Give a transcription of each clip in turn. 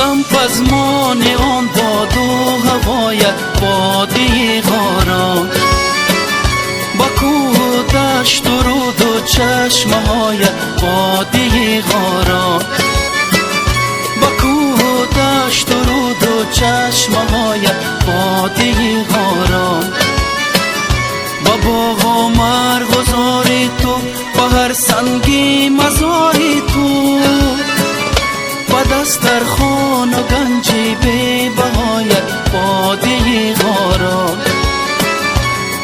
شدم پزمان آن باد و هوایت باده غاران، با کوه و دشت و رود و چشمهایت باده غاران، با کوه و دشت و رود و چشمهایت باده غاران، با باغ و مرغزار تو، با هر سنگی مزار تو، با دسترخوان و گنجی بی بهایت باده غاران،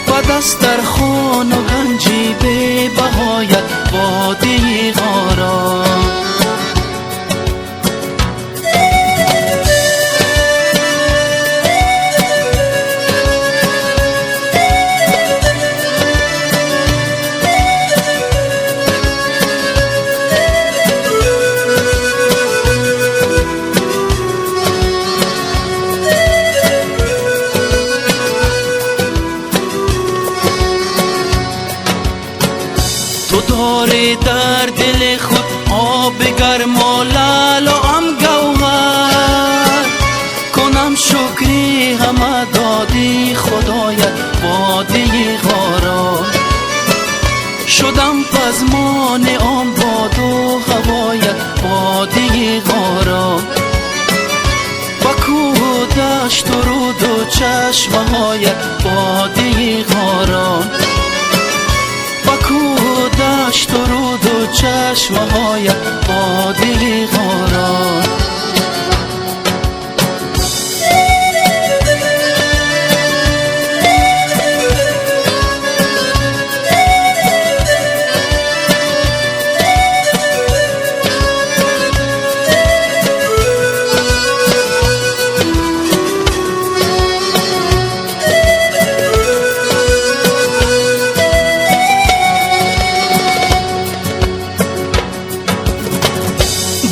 با دسترخوان و گنجی بی بهایت باده غاران. تو داری در دل خود آب گرم و لعل و هم گوهر، کنم شکری همه دادی خدایت باده غاران، شدم پزمان آن باد و هوایت باده غاران، با کوه و دشت و رود و چشمهایت باده غاران، با کوه و دشت و رود و چشمهایت باده غاران.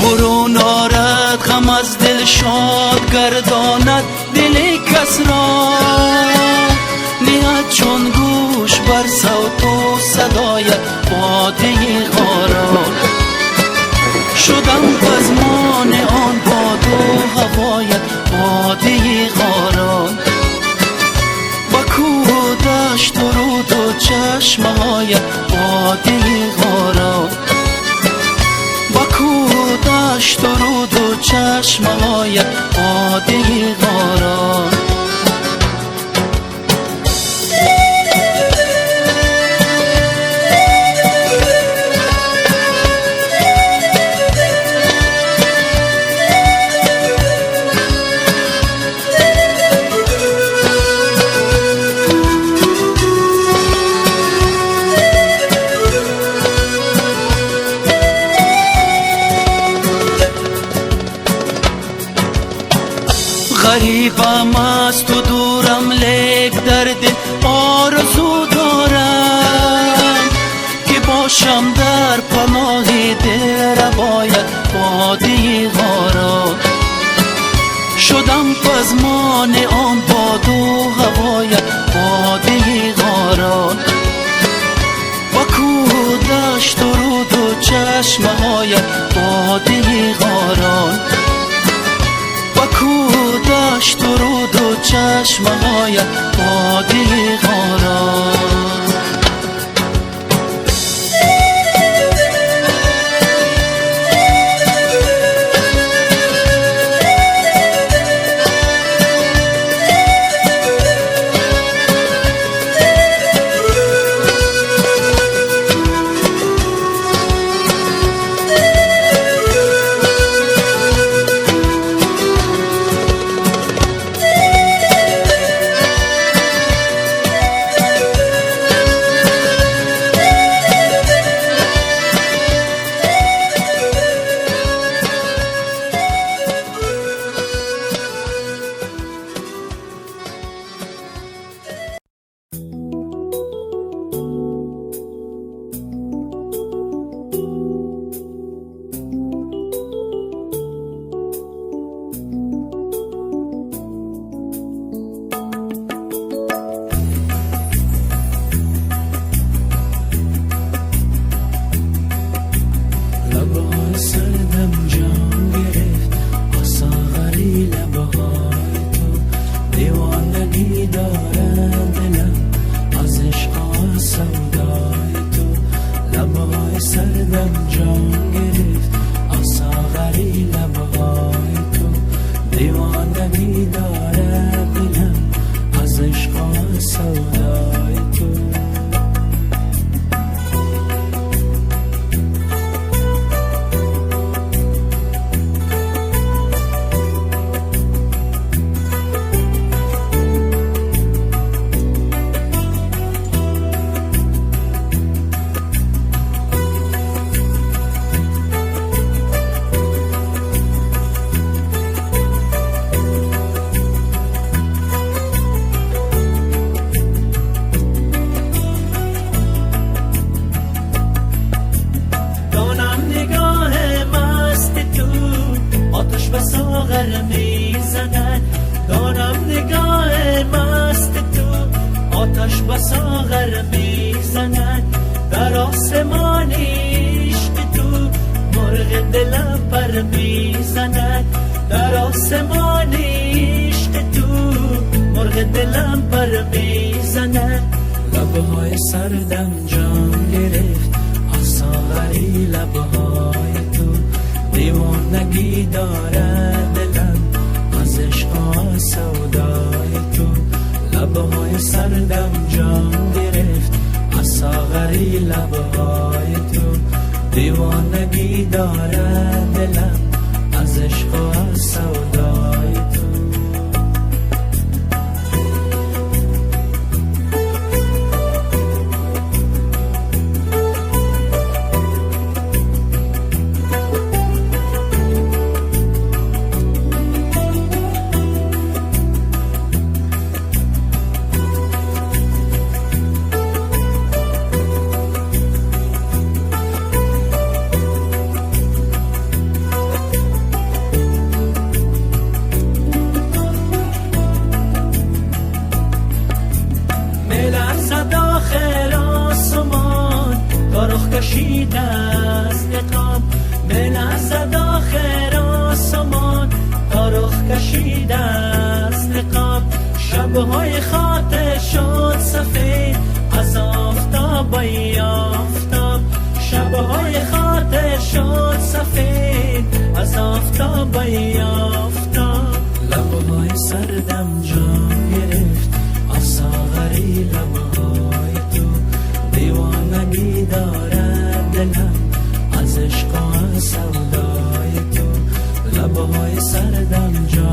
برون آرد غم از دل شاد گرداند دل کس را، نهد چون گوش بر صوت و صدایت باده غاران، شدم پزمان آن باد و هوایت باده غاران، با کوه و دشت و رود و چشمهایت باده غاران، با کوه و دشت و رود و چشمهایت باده غاران. غریبم از تو دورم لیک در دل آرزو دارم، که باشم در پناه دل روایت باده غاران، شدم پزمان آن باد و هوایت باده غاران، با کوه و دشت و رود و چشمهایت باده غاران، با کوه و دشت و رود و چشمهایت باده غاران. سردم جان گرفت با ساغر دلم پر میزند در آسمان عشق تو، مرغ دلم پر میزند. لبهای سردم جان گرفت از ساغری لبهای تو، دیوانگی دارد دلم از عشق و سودای تو. لبهای سردم جان گرفت از ساغری لبهای تو، دیوانگی دارد دلم از عشق و سودای تو. کشیده از نقاب بلرزد آخر آسمان، تا رخ کشیده از نقاب. شبهای خاطر شد سفید از آفتاب آفتاب، شبهای خاطر شد سفید از آفتاب آفتاب. لبهای سردم جان گرفت از ساغری لبهای تو، دیوانگی دارد دلم از عشق و سودای تو. لبهای سردم جان